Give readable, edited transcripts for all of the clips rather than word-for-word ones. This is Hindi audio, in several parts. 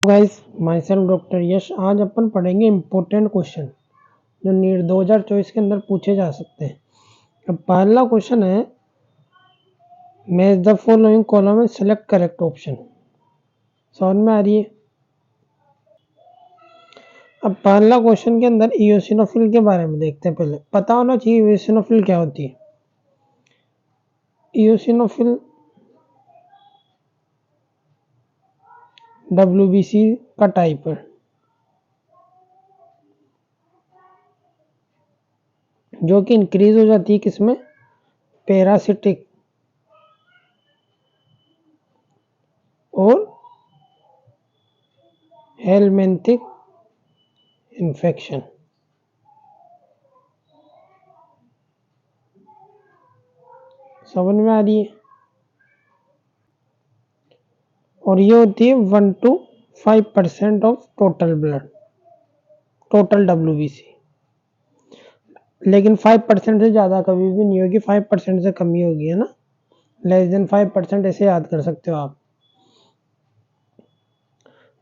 गाइस, माई सेल्फ डॉक्टर यश। आज अपन पढ़ेंगे इम्पोर्टेंट क्वेश्चन जो नीट 2024 के अंदर पूछे जा सकते हैं। अब पहला क्वेश्चन है, मैच द फॉलोइंग कॉलम में सेलेक्ट करेक्ट ऑप्शन। समझ में आ रही है? अब पहला क्वेश्चन के अंदर इयोसिनोफिल के बारे में देखते हैं। पहले पता होना चाहिए इयोसिनोफिल क्या होती है। इयोसिनोफिल WBC का टाइप है जो कि इंक्रीज हो जाती है किसमें, पैरासिटिक और हेलमिंथिक इन्फेक्शन। समझ में आ रही है? और ये होती है 1 to 5% of total blood, total WBC। लेकिन 5% से ज़्यादा कभी भी नहीं होगी, 5% से कमी होगी, है ना। लेस देन 5% ऐसे याद कर सकते हो आप।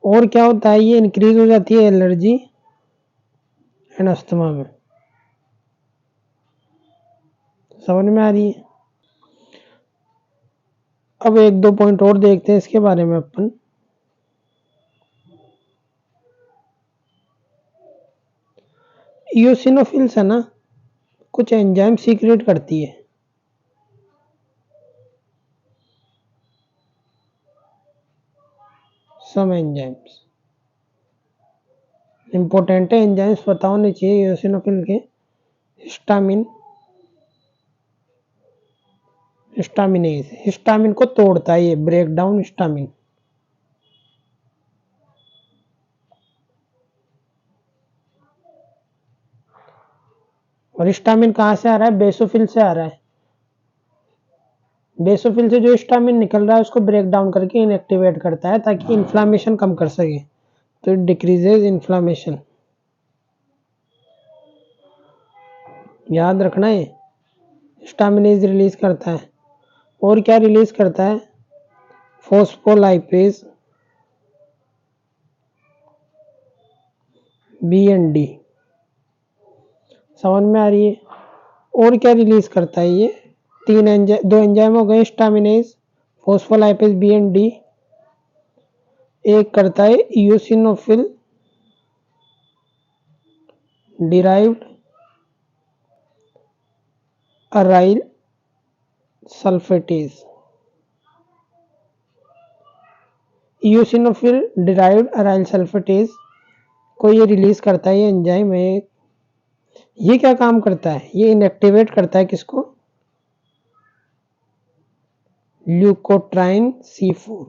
और क्या होता है, ये इंक्रीज हो जाती है एलर्जी एंड अस्थमा में। समझ में आ रही है? अब एक दो पॉइंट और देखते हैं इसके बारे में अपन। इयोसिनोफिल्स है ना, कुछ एंजाइम सीक्रेट करती है। सम एंजाइम्स इंपॉर्टेंट है, एंजाइम्स पता होने चाहिए इयोसिनोफिल के। हिस्टामिन, हिस्टामिनेज, हिस्टामिन को तोड़ता है ये, ब्रेक डाउन हिस्टामिन। और हिस्टामिन कहाँ से आ रहा है, बेसोफिल से आ रहा है। बेसोफिल से जो हिस्टामिन निकल रहा है उसको ब्रेक डाउन करके इनएक्टिवेट करता है ताकि इन्फ्लामेशन कम कर सके। तो इट डिक्रीजेज इन्फ्लामेशन। याद रखना है, हिस्टामिनेज रिलीज करता है। और क्या रिलीज करता है, फोस्फोलाइपेज BND। समझ में आ रही है? और क्या रिलीज करता है ये, दो एंजाइम हो गए, हिस्टामिनेज, फोस्फोलाइपेज BND। एक करता है इयोसिनोफिल डिराइव्ड अराइल सल्फेटेज। इयोसिनोफिल डिराइव्ड अराइल सल्फेटेज को ये रिलीज करता है, ये एंजाइम है। ये क्या काम करता है, ये इनएक्टिवेट करता है किसको, ल्यूकोट्राइन C4।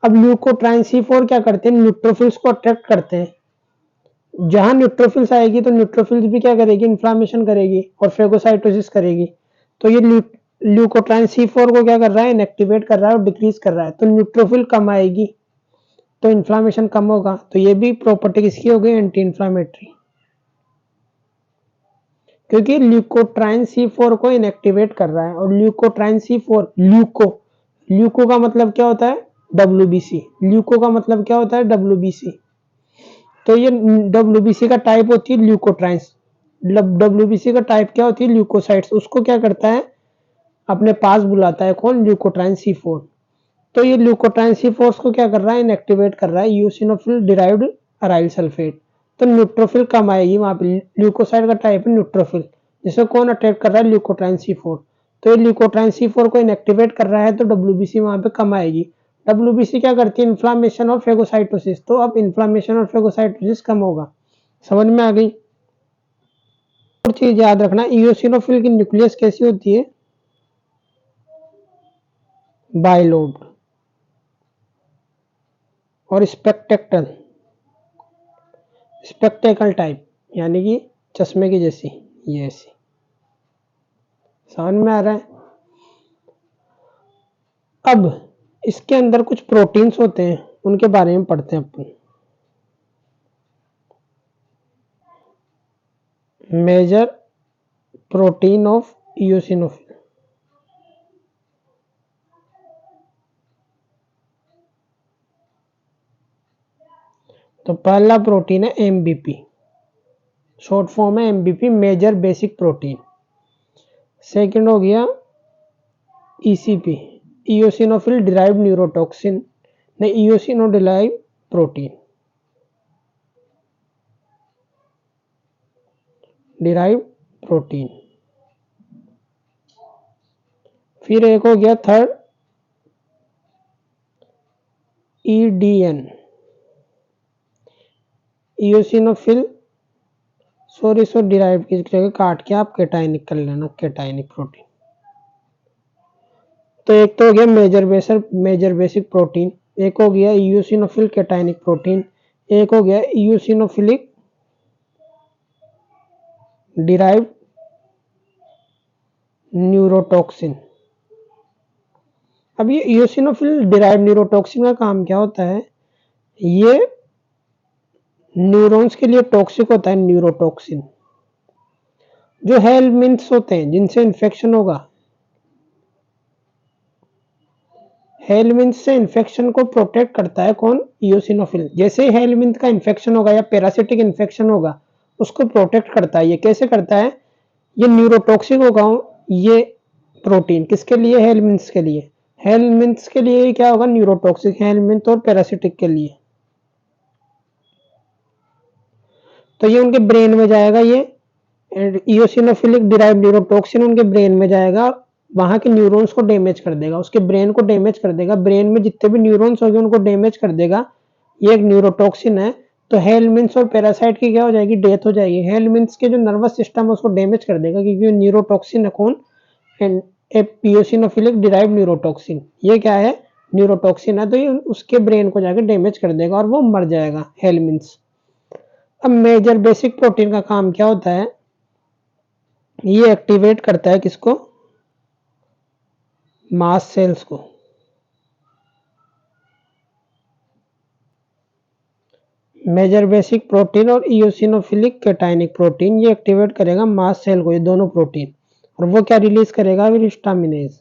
अब ल्यूकोट्राइन C4 क्या करते हैं, न्यूट्रोफिल्स को अट्रैक्ट करते हैं। जहां न्यूट्रोफिल्स आएगी तो न्यूट्रोफिल्स भी क्या करेगी, इन्फ्लामेशन करेगी और फेगोसाइटोसिस करेगी। तो ये ल्यूकोट्राइन C4 को क्या कर रहा है, इनएक्टिवेट कर रहा है और डिक्रीज कर रहा है। तो न्यूट्रोफिल कम आएगी तो इन्फ्लामेशन कम होगा। तो ये भी प्रॉपर्टी किसकी हो गई, एंटी इन्फ्लामेटरी, क्योंकि ल्यूकोट्राइन C4 को इनएक्टिवेट कर रहा है। और ल्यूकोट्राइन C4, ल्यूको का मतलब क्या होता है, WBC। ल्यूको का मतलब क्या होता है, WBC। तो ये WBC का टाइप होती है ल्यूकोट्राइन्स। WBC का टाइप क्या होती है, ल्यूकोसाइट्स। उसको क्या करता है, अपने पास बुलाता है, कौन, ल्यूकोट्राइन C4। तो ये ल्यूकोट्राइन C4 को क्या कर रहा है, इनएक्टिवेट कर रहा है, यूसिनोफिल डिराइव्ड अराइल सल्फेट। तो न्यूट्रोफिल कम आएगी वहां पे। ल्यूकोसाइड का टाइप है न्यूट्रोफिल, जिसे कौन अटैक कर रहा है, ल्यूकोट्राइन C4। तो ये ल्यूकोट्राइन C4 को इनएक्टिवेट कर रहा है तो WBC वहां पे कम आएगी। WBC क्या करती है, इन्फ्लामेशन और फेगोसाइटोसिस। तो अब इन्फ्लामेशन और फेगोसाइटोसिस कम होगा। समझ में आ गई? और चीज याद रखना, इयोसिनोफिल की न्यूक्लियस कैसी होती है, बाइलोब्ड और स्पेक्टेकल टाइप, यानी कि चश्मे की जैसी, ये ऐसी। समझ में आ रहा है? अब इसके अंदर कुछ प्रोटीन्स होते हैं, उनके बारे में पढ़ते हैं अपन। Major protein of eosinophil. तो पहला प्रोटीन है एमबीपी, शॉर्ट फॉर्म है MBP, major basic protein. Second हो गया ईसीपी, इयोसिनोफिल डिराइव्ड न्यूरोटॉक्सिन, ने eosino derive protein, derive protein. फिर एक हो गया थर्ड ईडीएन, इयोसिनोफिल सो डिराइव की जगह काट के आप केटाइनिक कर लेना, केटाइनिक प्रोटीन। तो एक तो हो गया मेजर बेसिक प्रोटीन, एक हो गया इयोसिनोफिल केटाइनिक प्रोटीन, एक हो गया इयोसिनोफिलिक डिराइव न्यूरोटॉक्सिन। अब ये इयोसिनोफिल डिराइव न्यूरोटॉक्सिन का काम क्या होता है, ये न्यूरॉन्स के लिए टॉक्सिक होता है। न्यूरोटॉक्सिन जो हेलमिंथ्स होते हैं जिनसे इन्फेक्शन होगा, हेलमिंथ से इन्फेक्शन को प्रोटेक्ट करता है कौन, इयोसिनोफिल। जैसे ही हेलमिंथ का इन्फेक्शन होगा या पैरासिटिक इन्फेक्शन होगा, उसको प्रोटेक्ट करता है। ये कैसे करता है, ये न्यूरोटॉक्सिक होगा ये प्रोटीन, किसके लिए, हेलमिंथ्स के लिए। हेलमिंथ्स के लिए क्या होगा, न्यूरोटॉक्सिक, हेलमिंथ और पैरासिटिक के लिए। तो ये उनके ब्रेन में जाएगा, ये इयोसिनोफिलिक डिराइव्ड न्यूरोटॉक्सिन उनके ब्रेन में जाएगा, वहां के न्यूरॉन्स को डैमेज कर देगा, उसके ब्रेन को डैमेज कर देगा, ब्रेन में जितने भी न्यूरॉन्स होंगे उनको डैमेज कर देगा। ये एक न्यूरोटॉक्सिन है। तो हेलमिंथ्स और पैरासाइट की क्या हो जाएगी, डेथ हो जाएगी। हेलमिंथ्स के जो नर्वस सिस्टम है उसको डैमेज कर देगा, क्योंकि न्यूरोटॉक्सिन है कौन, इयोसिनोफिलिक डिराइव्ड न्यूरोटॉक्सिन। ये क्या है, न्यूरोटॉक्सिन है। तो ये उसके ब्रेन को जाकर डैमेज कर देगा और वो मर जाएगा हेलमिंथ्स। अब मेजर बेसिक प्रोटीन का काम क्या होता है, ये एक्टिवेट करता है किसको, मास सेल्स को। मेजर बेसिक प्रोटीन और इयोसिनोफिलिक केटाइनिक प्रोटीन, ये एक्टिवेट करेगा मास सेल को, ये दोनों प्रोटीन। और वो क्या रिलीज करेगा, फिर हिस्टामिनेज,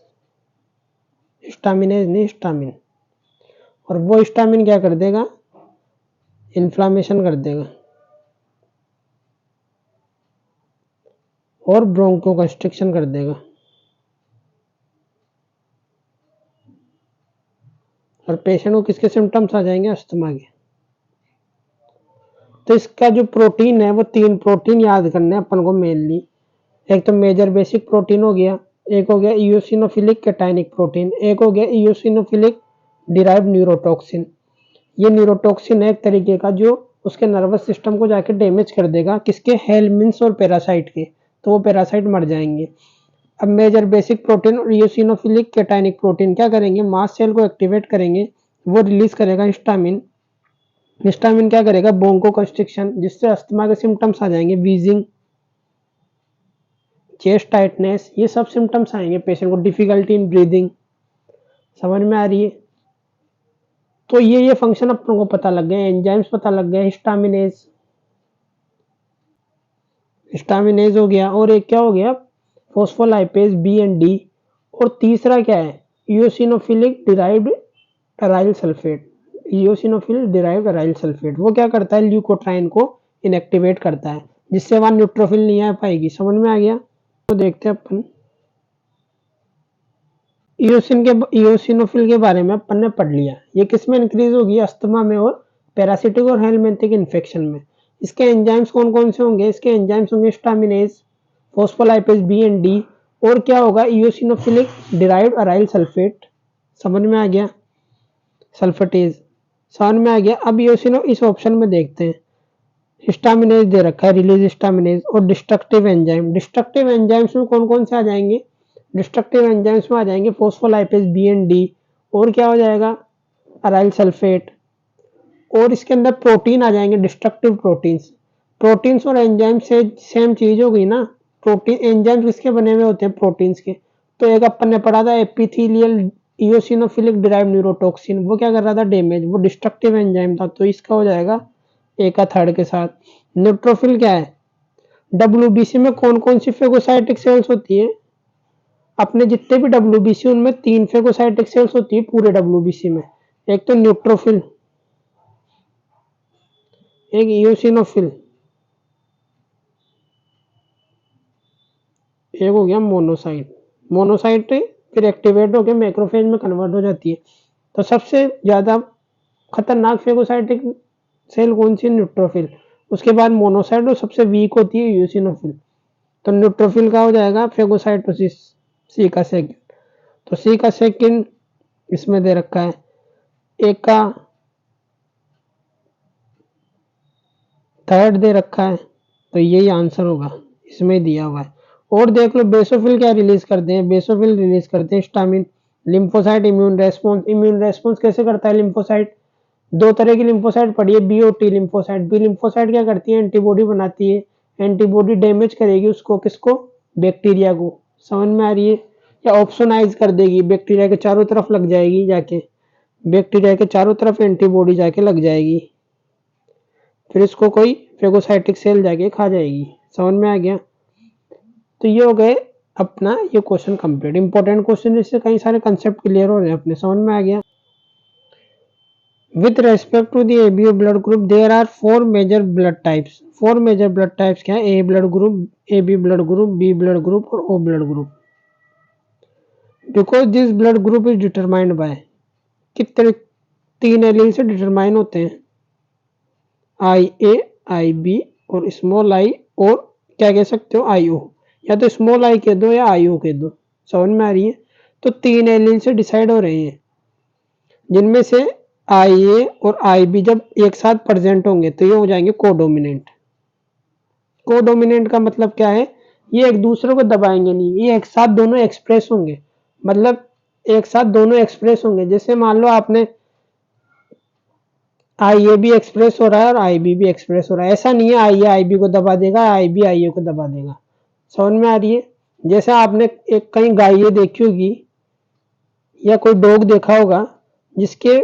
हिस्टामिनेज नहीं हिस्टामिन। और वो हिस्टामिन क्या कर देगा, इन्फ्लामेशन कर देगा और ब्रोंको कंस्ट्रिक्शन कर देगा। और पेशेंट को किसके सिम्टम्स आ जाएंगे, अस्थमा के। तो इसका जो प्रोटीन है वो 3 प्रोटीन याद करने हैं अपन को मेनली। एक तो मेजर बेसिक प्रोटीन हो गया, एक हो गया इयोसिनोफिलिक केटाइनिक प्रोटीन, एक हो गया इयोसिनोफिलिक डिराइव्ड न्यूरोटॉक्सिन। ये न्यूरोटॉक्सिन है एक तरीके का जो उसके नर्वस सिस्टम को जाके डैमेज कर देगा, किसके, हेलमिंथ्स और पैरासाइट के। तो वो पैरासाइट मर जाएंगे। अब मेजर बेसिक प्रोटीन और इयोसिनोफिलिक केटाइनिक प्रोटीन क्या करेंगे, मास सेल को एक्टिवेट करेंगे, वो रिलीज करेगा हिस्टामिन। हिस्टामिन क्या करेगा, ब्रोंको कंस्ट्रिक्शन, जिससे अस्थमा के सिम्टम्स आ जाएंगे, वीजिंग, चेस्ट टाइटनेस, ये सब सिम्टम्स आएंगे पेशेंट को, डिफिकल्टी इन ब्रीदिंग। समझ में आ रही है। तो ये फंक्शन अपन को पता लग गए, एंजाइम्स पता लग गए, हिस्टामिनेज, हिस्टामिनेज हो गया। और एक क्या हो गया, फोस्फोलाइपेज बी एंड डी। और तीसरा क्या है, eosinophilic derived aryl sulphate, eosinophil derived aryl sulphate. वो क्या करता है, ल्यूकोट्राइन को इनएक्टिवेट करता है, जिससे वहां न्यूट्रोफिल नहीं आ पाएगी। समझ में आ गया। तो देखते हैं अपन इयोसिनोफिल के बारे में अपन ने पढ़ लिया। ये किस में इंक्रीज होगी, अस्थमा में और पैरासिटिक और हेलमिंथिक इन्फेक्शन में। इसके एंजाइम्स कौन कौन से होंगे, इसके एंजाइम्स होंगे हिस्टामिनेज, फोस्फोलाइपेज बी एंड डी, और क्या होगा, इयोसिनोफिलिक डिराइव्ड एराइल सल्फेट। समझ में आ गया, सल्फेटेज समझ में आ गया। अब इयोसिनो इस ऑप्शन में देखते हैं, हिस्टामिनेज दे रखा है, रिलीज हिस्टामिनेज, और डिस्ट्रक्टिव एंजाइम। डिस्ट्रक्टिव एंजाइम्स में कौन कौन से आ जाएंगे, डिस्ट्रक्टिव एंजाइम्स में आ जाएंगे फोस्फोलाइपेज बी एंड डी, और क्या हो जाएगा, अराइल सल्फेट। और इसके अंदर प्रोटीन आ जाएंगे, डिस्ट्रक्टिव प्रोटीन्स। प्रोटीन्स और एंजाइम से सेम चीज हो गई ना। प्रोटीन एंजाइम किसके बने हुए होते हैं, प्रोटीन्स के। तो एक अपन ने पढ़ा था एपिथेलियल इयोसिनोफिलिक डिराइव्ड न्यूरोटॉक्सिन, वो क्या कर रहा था, डैमेज, वो डिस्ट्रक्टिव एंजाइम था। तो इसका हो जाएगा ए का थर्ड के साथ। न्यूट्रोफिल क्या है, डब्ल्यूबीसी में कौन कौन सी फेगोसाइटिक सेल्स होती है, अपने जितने भी डब्ल्यूबीसी उनमें 3 फेगोसाइटिक सेल्स होती है पूरे डब्ल्यूबीसी में। एक तो न्यूट्रोफिल, एक यूसिनोफिल, एक हो गया मोनोसाइट। मोनोसाइट फिर एक्टिवेट होकर मैक्रोफेज में कन्वर्ट हो जाती है। तो सबसे ज्यादा खतरनाक फेगोसाइटिक सेल कौन सी? न्यूट्रोफिल। उसके बाद मोनोसाइट और सबसे वीक होती है यूसिनोफिल। तो न्यूट्रोफिल का हो जाएगा फेगोसाइटोसिस, सी का सेकंड। तो सी का सेकंड इसमें दे रखा है, एक का थर्ड दे रखा है, तो यही आंसर होगा, इसमें दिया हुआ है। और देख लो बेसोफिल क्या रिलीज करते हैं? बेसोफिल रिलीज करते हैं stamen. Lymphocyte immune response. Immune response कैसे करता है लिम्फोसाइट? दो तरह की लिम्फोसाइट पड़ी है, बी और टी लिम्फोसाइट। बी लिम्फोसाइट क्या करती है? एंटीबॉडी बनाती है। एंटीबॉडी डैमेज करेगी उसको, किसको? बैक्टीरिया को। समझ में आ रही है? या ऑप्शनाइज कर देगी, बैक्टीरिया के चारों तरफ लग जाएगी जाके, बैक्टीरिया के चारों तरफ एंटीबॉडी जाके लग जाएगी, फिर इसको कोई फेगोसाइटिक सेल जाके खा जाएगी। समझ में आ गया? तो ये हो गए अपना ये क्वेश्चन कंप्लीट। इंपॉर्टेंट क्वेश्चन, इससे कई सारे कंसेप्ट क्लियर हो रहे हैं अपने। समझ में आ गया? With respect to the ABO blood group, there are four major blood types. Four major blood types क्या है? A blood group, AB blood group, B blood group और O blood group. Because this blood group is determined by कितने? तीन एलील से डिटरमाइन होते हैं, आई ए, आई बी और स्मॉल आई, और क्या कह सकते हो? आई ओ। या तो स्मॉल आई कह दो या आई ओ कह दो। समझ में आ रही है? तो तीन एलील से डिसाइड हो रहे हैं, जिनमें से आई ए और आई बी जब एक साथ प्रेजेंट होंगे तो ये हो जाएंगे कोडोमिनेंट। कोडोमिनेंट का मतलब क्या है? ये एक दूसरे को दबाएंगे नहीं, ये एक साथ दोनों एक्सप्रेस होंगे। मतलब एक साथ दोनों एक्सप्रेस होंगे। जैसे मान लो आपने आई ए भी एक्सप्रेस हो रहा है और आई बी भी एक्सप्रेस हो रहा है, ऐसा नहीं है आई ए आई बी को दबा देगा, आई बी आई ए को दबा देगा। समझ में आ रही है? जैसे आपने एक कहीं गाय देखी होगी या कोई डॉग देखा होगा जिसके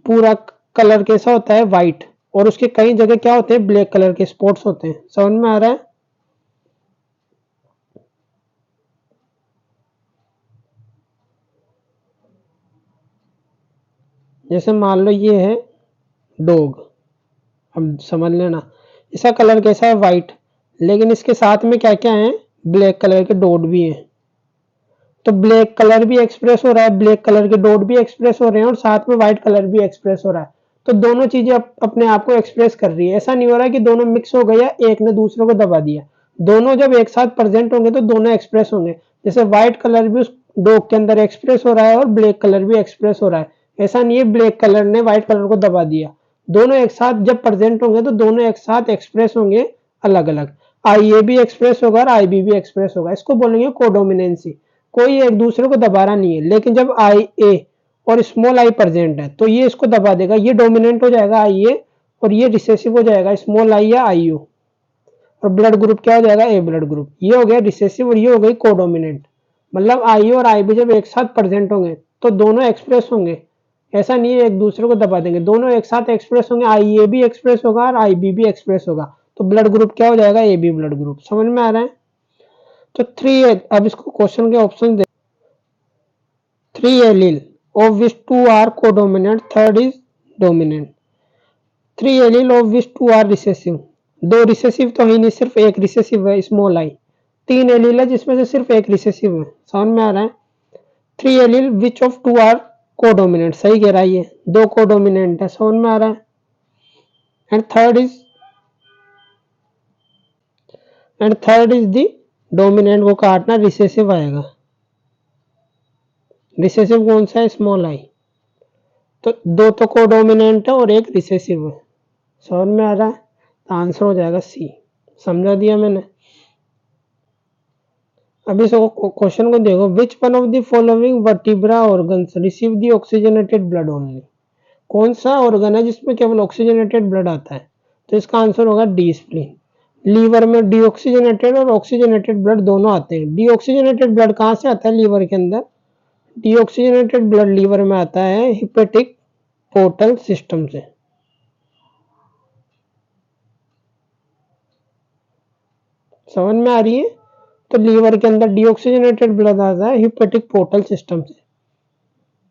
पूरा कलर कैसा होता है? व्हाइट, और उसके कई जगह क्या होते हैं? ब्लैक कलर के स्पॉट्स होते हैं। समझ में आ रहा है? जैसे मान लो ये है डॉग, अब समझ लेना, इसका कलर कैसा है? व्हाइट, लेकिन इसके साथ में क्या क्या है? ब्लैक कलर के डॉट भी हैं। तो ब्लैक कलर भी एक्सप्रेस हो रहा है, ब्लैक कलर के डॉट भी एक्सप्रेस हो रहे हैं, और साथ में व्हाइट कलर भी एक्सप्रेस हो रहा है। तो दोनों चीजें अपने आप को एक्सप्रेस कर रही है। ऐसा नहीं हो रहा है कि दोनों मिक्स हो गए या एक ने दूसरे को दबा दिया। दोनों जब एक साथ प्रेजेंट होंगे तो दोनों एक्सप्रेस होंगे। जैसे व्हाइट कलर भी उस डॉग के अंदर एक्सप्रेस हो रहा है और ब्लैक कलर भी एक्सप्रेस हो रहा है। ऐसा नहीं है ब्लैक कलर ने व्हाइट कलर को दबा दिया। दोनों एक साथ जब प्रेजेंट होंगे तो दोनों एक साथ एक्सप्रेस होंगे अलग अलग। आई ए भी एक्सप्रेस होगा और आई बी भी एक्सप्रेस होगा। इसको बोलेंगे कोडोमिनेंसी। कोई एक दूसरे को दबा रहा नहीं है। लेकिन जब आई ए और स्मॉल आई प्रेजेंट है तो ये इसको दबा देगा, ये डोमिनेंट हो जाएगा आई ए, और ये रिसेसिव हो जाएगा स्मॉल आई या आई ओ। और ब्लड ग्रुप क्या हो जाएगा? ए ब्लड ग्रुप। ये हो गया रिसेसिव और ये हो गई कोडोमिनेंट। मतलब आई और आई बी जब एक साथ प्रेजेंट होंगे तो दोनों एक्सप्रेस होंगे। ऐसा नहीं है एक दूसरे को दबा देंगे, दोनों एक साथ एक्सप्रेस होंगे। आई ए भी एक्सप्रेस होगा और आई बी भी एक्सप्रेस होगा। तो ब्लड ग्रुप क्या हो जाएगा? A B blood group. समझ में आ रहा है? तो थ्री, अब इसको क्वेश्चन के option they. Three allele of which two are codominant, third is dominant. Three allele of which two are recessive. दो रिसेसिव तो ही नहीं, सिर्फ एक रिसेसिव है स्मॉल आई। तीन एलील है जिसमें से सिर्फ एक रिसेसिव है। समझ में आ रहा है? Three allele which of two are codominant, सही कह रहा है, ये दो कोडोमिनेंट है। समझ में आ रहा है? And third is the dominant को काटना, रिसेसिव आएगा। रिसेसिव कौन सा है? Small I. तो दो तो कोडोमिनेंट है और एक रिसेसिव है। समझ में आ रहा है? तो आंसर हो जाएगा सी। समझा दिया मैंने। अभी क्वेश्चन को देखो, which one of the following vertebra organs receive the oxygenated blood only. कौन सा ऑर्गन है जिसमें केवल ऑक्सीजनेटेड ब्लड आता है? तो इसका आंसर होगा डी स्प्लीन। लीवर में डीऑक्सीजनेटेड और ऑक्सीजनेटेड ब्लड दोनों आते हैं। डीऑक्सीजनेटेड ब्लड कहाँ से आता है? लीवर के अंदर। डीऑक्सीजनेटेड ब्लड लीवर में आता है हिपेटिक पोर्टल सिस्टम से। समझ में आ रही है? तो लीवर के अंदर डीऑक्सीजनेटेड ब्लड आता है हिपेटिक पोर्टल सिस्टम से।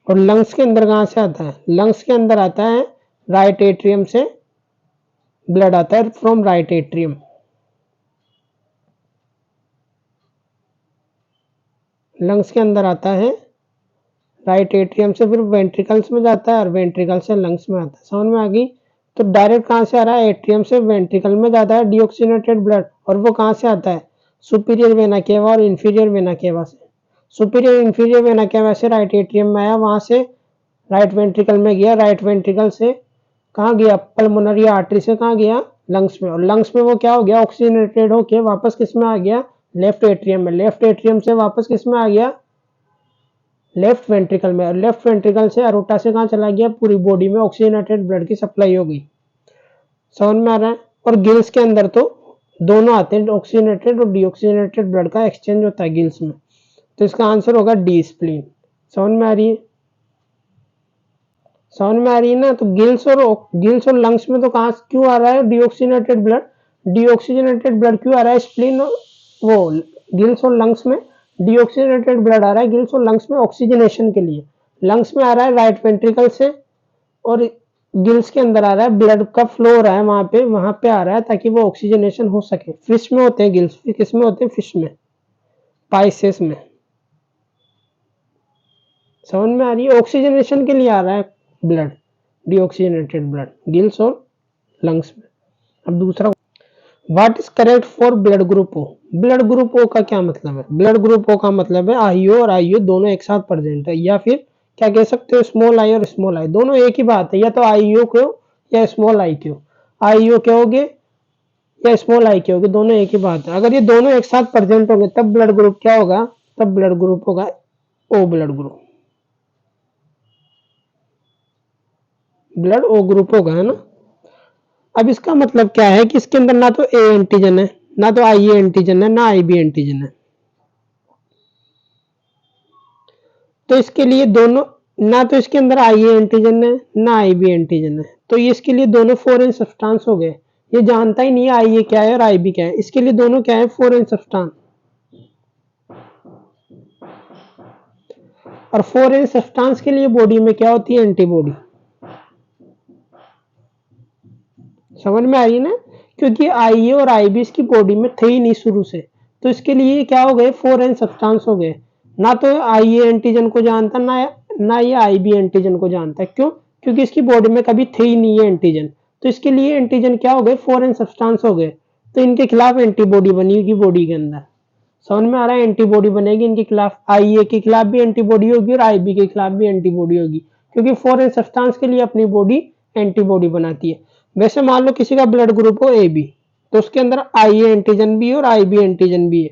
और लंग्स के अंदर कहां से आता है? लंग्स के अंदर आता है राइट एट्रियम से ब्लड आता है फ्रॉम राइट एट्रियम। लंग्स के अंदर आता है, राइट एट्रियम से फिर वेंट्रिकल्स में जाता है और वेंट्रिकल से लंग्स में आता है। समझ में आ गई? तो डायरेक्ट कहाँ से आ रहा है? एट्रियम से वेंट्रिकल में जाता है डीऑक्सीनेटेड ब्लड। और वो कहाँ से आता है? सुपीरियर वेना केवा और इंफीरियर वेना केवा से। सुपीरियर इंफीरियर वेना केवा से राइट एट्रियम में आया, वहां से राइट वेंट्रिकल में गया, राइट वेंट्रिकल से कहाँ गया? पल्मोनरी आर्टरी से कहाँ गया? लंग्स में। और लंग्स में वो क्या हो गया? ऑक्सीजनेटेड होके वापस किस में आ गया? लेफ्ट एट्रियम में। लेफ्ट एट्रियम से वापस किस में आ गया? लेफ्ट वेंट्रिकल में। और लेफ्ट वेंट्रिकल से अरोटा से कहाँ चला गया? पूरी बॉडी में ऑक्सीजनेटेड ब्लड की सप्लाई हो गई। समझ में आ रहा है? और गिल्स के अंदर तो दोनों आते हैं, ऑक्सीजनेटेड और डीऑक्सीजनेटेड ब्लड का एक्सचेंज होता है गिल्स में। तो इसका आंसर होगा डी स्प्लीन। समझ में आ रही है? समझ में आ रही है ना? तो गिल्स और लंग्स में तो कहां क्यों आ रहा है डीऑक्सीजनेटेड ब्लड? डीऑक्सीजनेटेड ब्लड क्यों आ रहा है स्प्लीन वो गिल्स और लंग्स में? डीऑक्सीजनेटेड ब्लड आ रहा है गिल्स और लंग्स में ऑक्सीजनेशन के लिए। लंग्स में आ रहा है राइट वेंट्रिकल से, और गिल्स के अंदर आ रहा है ब्लड का फ्लो हो रहा है वहां पे आ रहा है ताकि वो ऑक्सीजनेशन हो सके। फिश में होते हैं गिल्स, किस में होते हैं? फिश में, पाइसेस में। समझ में आ रही है? ऑक्सीजनेशन के लिए आ रहा है ब्लड, डीऑक्सीजनेटेड ब्लड गिल्स और लंग्स में। अब दूसरा, what is correct for blood group O? Blood group O का क्या मतलब है? ब्लड ग्रुप ओ का मतलब है आईओ और आईओ दोनों एक साथ प्रेजेंट है, या फिर क्या कह सकते हो स्मॉल आई और स्मॉल आई दोनों एक ही बात है। या तो आईओ क्यों या स्मॉल आई क्यों, आईओ कहोगे या स्मॉल आई कहोगे, दोनों एक ही बात है। अगर ये दोनों एक साथ प्रेजेंट होंगे तब ब्लड ग्रुप क्या होगा? तब ब्लड ग्रुप होगा O blood group. Blood O group होगा, है ना? अब इसका मतलब क्या है कि इसके अंदर ना तो ए एंटीजन है, ना तो आई ए एंटीजन है, ना आई बी एंटीजन है। तो इसके लिए दोनों, ना तो इसके अंदर आई ए एंटीजन है ना आई बी एंटीजन है, तो ये इसके लिए दोनों फॉरेन सब्सटेंस हो गए। ये जानता ही नहीं है आई ए क्या है और आई बी क्या है, इसके लिए दोनों क्या है? Foreign substance. और फॉरेन सब्सटेंस के लिए बॉडी में क्या होती है? एंटीबॉडी। समझ में आ रही है ना? क्योंकि आई और आई बी इसकी बॉडी में थे ही नहीं शुरू से, तो इसके लिए क्या हो गए? फॉरेन सब्सटेंस हो गए। ना तो आई ए एंटीजन को जानता, ना ये आई बी एंटीजन को जानता है। क्यों? क्योंकि इसकी बॉडी में कभी थे ही नहीं है एंटीजन, तो इसके लिए एंटीजन क्या हो गए? फॉरेन सब्सटेंस हो गए। तो इनके खिलाफ एंटीबॉडी बनेगी बॉडी के अंदर। समझ में आ रहा है? एंटीबॉडी बनेगी इनके खिलाफ, आई ए के खिलाफ भी एंटीबॉडी होगी और आई बी के खिलाफ भी एंटीबॉडी होगी, क्योंकि फॉरेन सब्सटेंस के लिए अपनी बॉडी एंटीबॉडी बनाती है। वैसे मान लो किसी का ब्लड ग्रुप हो ए बी, तो उसके अंदर आई ए एंटीजन भी है और आई बी एंटीजन भी है,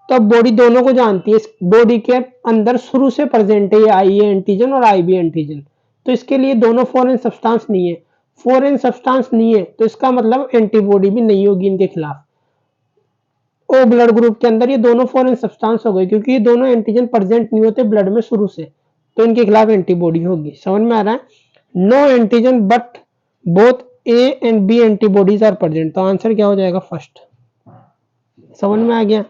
तो अब बॉडी दोनों को जानती है। इस बॉडी के अंदर शुरू से प्रेजेंट है ये आई ए एंटीजन और आई बी एंटीजन, तो इसके लिए दोनों फॉरेन सब्सटेंस नहीं है। फॉरेन सब्सटेंस नहीं है तो इसका मतलब एंटीबॉडी भी नहीं होगी इनके खिलाफ। ओ ब्लड ग्रुप के अंदर ये दोनों फॉरेन सब्सटेंस हो गए, क्योंकि ये दोनों एंटीजन प्रेजेंट नहीं होते ब्लड में शुरू से, तो इनके खिलाफ एंटीबॉडी होगी। समझ में आ रहा है? No antigen but both A and B antibodies are present, तो आंसर क्या हो जाएगा? फर्स्ट। समझ में आ गया?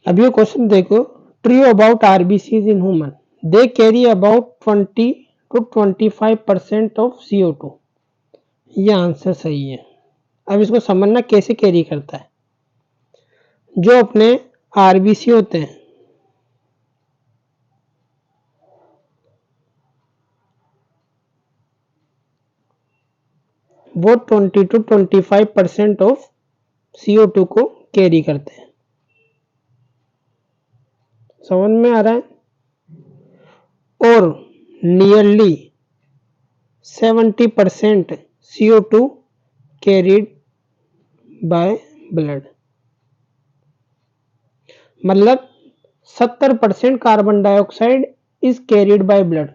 अब ये क्वेश्चन देखो, true about RBCs in human, they carry about 20 to 25% of CO2। ये आंसर सही है। अब इसको समझना कैसे कैरी करता है। जो अपने आरबीसी होते हैं, वो 20 to 25% ऑफ CO2 को कैरी करते हैं। समझ में आ रहा है? और nearly 70% CO2 carried by blood, मतलब 70% carbon dioxide is carried by blood.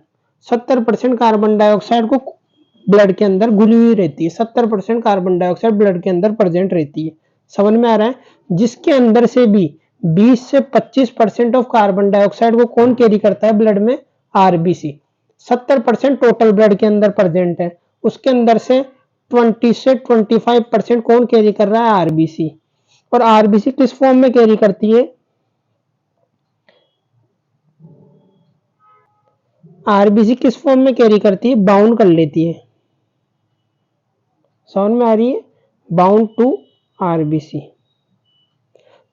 70% carbon dioxide को ब्लड के अंदर घुली हुई रहती है, 70% कार्बन डाइऑक्साइड ब्लड के अंदर प्रेजेंट रहती है। समझ में आ रहा है? जिसके अंदर से भी 20 से 25% ऑफ कार्बन डाइऑक्साइड को कौन कैरी करता है ब्लड में? आरबीसी। 70% टोटल ब्लड के अंदर प्रेजेंट है, उसके अंदर से 20 से 25% कौन कैरी कर रहा है? आरबीसी। और आरबीसी किस फॉर्म में कैरी करती है? आरबीसी किस फॉर्म में कैरी करती है? बाउंड कर लेती है। समझ में आ रही है, बाउंड टू आरबीसी।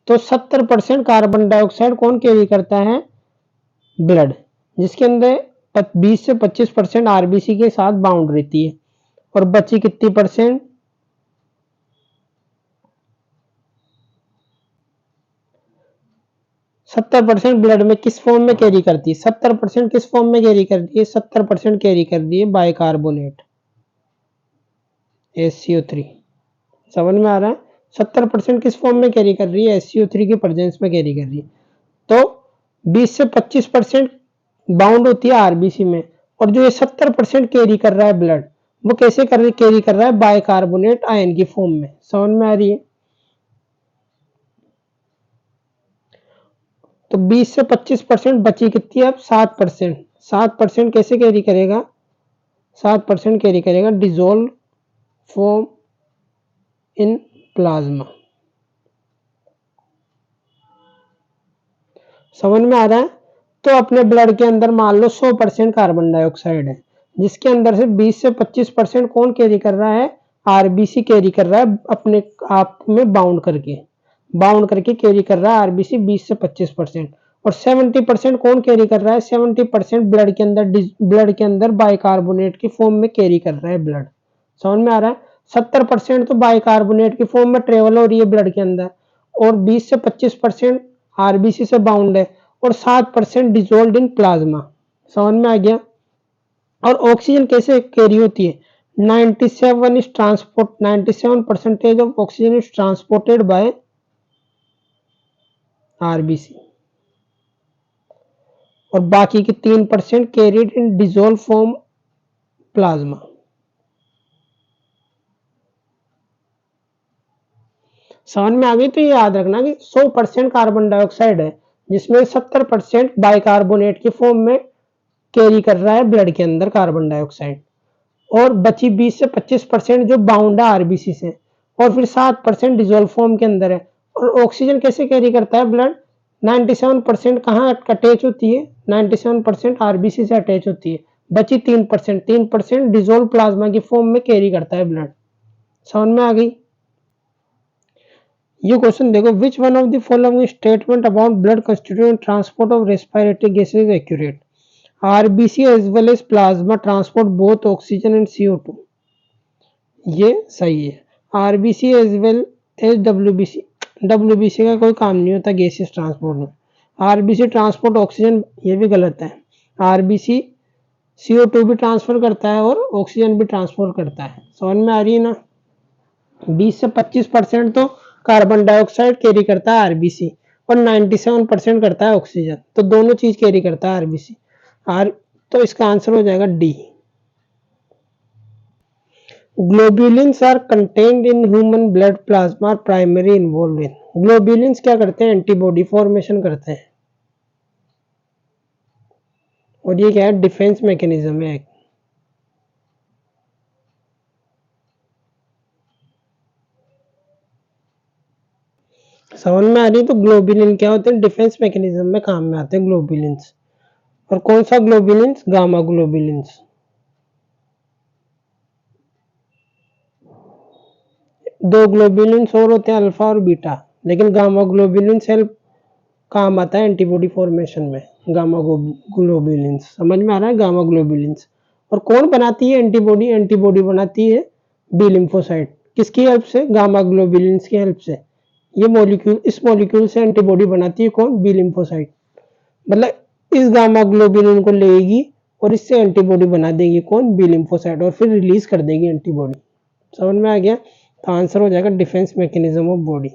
तो 70% कार्बन डाइऑक्साइड कौन कैरी करता है, ब्लड, जिसके अंदर 20 से 25% आरबीसी के साथ बाउंड रहती है। और बची कितनी परसेंट, 70% ब्लड में किस फॉर्म में कैरी करती है, 70% किस फॉर्म में कैरी करती है, 70% कैरी कर रही है बाइकार्बोनेट SCO3। समझ में आ रहा है, 70% किस फॉर्म में कैरी कर रही है, SCO3 की प्रेजेंस में कैरी कर रही है। तो 20 से 25% बाउंड होती है आरबीसी में, और जो ये 70% कैरी कर रहा है ब्लड, वो कैसे कैरी कर रहा है, बाइकार्बोनेट आयन की फॉर्म में। समझ में आ रही है। तो 20 से 25% बची कितनी है अब, 7%। 7% कैसे कैरी करेगा, 7% कैरी करेगा डिजोल्व फॉर्म इन प्लाज्मा। समझ में आ रहा है। तो अपने ब्लड के अंदर मान लो 100% कार्बन डाइऑक्साइड है, जिसके अंदर से 20 से 25% कौन कैरी कर रहा है, आरबीसी कैरी कर रहा है, अपने आप में बाउंड करके कैरी कर रहा है आरबीसी 20 से 25%। और 70% कौन कैरी कर रहा है, 70% ब्लड के अंदर बाइकार्बोनेट की फॉर्म में कैरी कर रहा है ब्लड। समझ में आ रहा है। 70% तो बाइकार्बोनेट की फॉर्म में ट्रेवल हो रही है ब्लड के अंदर, और 20 से 25% आरबीसी से बाउंड है, और 7% डिजोल्व इन प्लाज्मा। समझ में आ गया। और ऑक्सीजन कैसे कैरी होती है, 97% of oxygen is transported by RBC, और बाकी की 3% carried in dissolve form plasma. समझ में आ गई। तो ये याद रखना कि 100% कार्बन डाइऑक्साइड है, जिसमें 70% बाइकार्बोनेट की फॉर्म में कैरी कर रहा है ब्लड के अंदर कार्बन डाइऑक्साइड, और बची 20 से 25% जो बाउंड है आरबीसी से, और फिर 7% डिजोल्व फॉर्म के अंदर है। और ऑक्सीजन कैसे कैरी करता है ब्लड, 97% कहाँ अटैच होती है, 97% आरबीसी से अटैच होती है। बची 3% डिजोल्व प्लाज्मा की फॉर्म में कैरी करता है ब्लड। समझ में आ गई। ये क्वेश्चन देखो, which one of the following statement about blood constituent transport of respiratory gases is accurate, RBC as well as plasma transport both oxygen and CO2। ये सही है। RBC as well as WBC का कोई काम नहीं होता गैसेस ट्रांसपोर्ट में। आरबीसी ट्रांसपोर्ट ऑक्सीजन, ये भी गलत है। आरबीसी CO2 भी ट्रांसफर करता है और ऑक्सीजन भी ट्रांसफर करता है। समझ में आ रही है ना। 20 से 25% तो कार्बन डाइऑक्साइड कैरी करता है आरबीसी, और 97% करता है ऑक्सीजन। तो दोनों चीज कैरी करता है आरबीसी। तो इसका आंसर हो जाएगा D. Globulins are contained in human blood plasma are primary involve in. Globulins क्या करते हैं, एंटीबॉडी फॉर्मेशन करते हैं, और ये क्या है, डिफेंस मैकेनिज्म है। समझ में आ रही है। तो ग्लोब्यूलिन क्या होते हैं, डिफेंस मैकेनिज्म में काम में आते हैं ग्लोब्यूलिन्स। और कौन सा ग्लोब्यूलिन्स, गामा ग्लोब्यूलिन्स। दो ग्लोब्यूलिन्स और होते हैं, अल्फा और बीटा, लेकिन गामा ग्लोब्यूलिन्स हेल्प काम आता है एंटीबॉडी फॉर्मेशन में। गामा ग्लोब्यूलिन्स, समझ में आ रहा है, गामा ग्लोब्यूलिन्स। और कौन बनाती है एंटीबॉडी, एंटीबॉडी बनाती है बी लिम्फोसाइट। किसकी हेल्प से, गामा ग्लोब्यूलिन्स की हेल्प से। ये मॉलिक्यूल, इस मॉलिक्यूल से एंटीबॉडी बनाती है कौन, बी लिम्फोसाइट। मतलब इस गामा ग्लोब्यूलिन को लेगी और इससे एंटीबॉडी बना देगी कौन, बी लिम्फोसाइट, और फिर रिलीज कर देगी एंटीबॉडी। समझ में आ गया। तो आंसर हो जाएगा defence mechanism of body.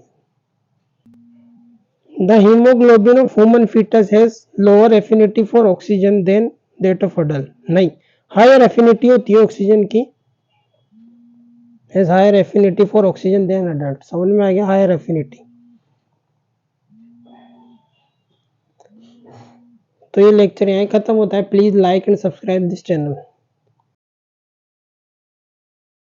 The hemoglobin of human fetus has lower affinity for oxygen than that of adult। नहीं, higher affinity होती है ऑक्सीजन की, has higher affinity for oxygen than adult। समझ में आ गया, higher affinity। तो ये लेक्चर यहाँ खत्म होता है। Please like and subscribe this channel.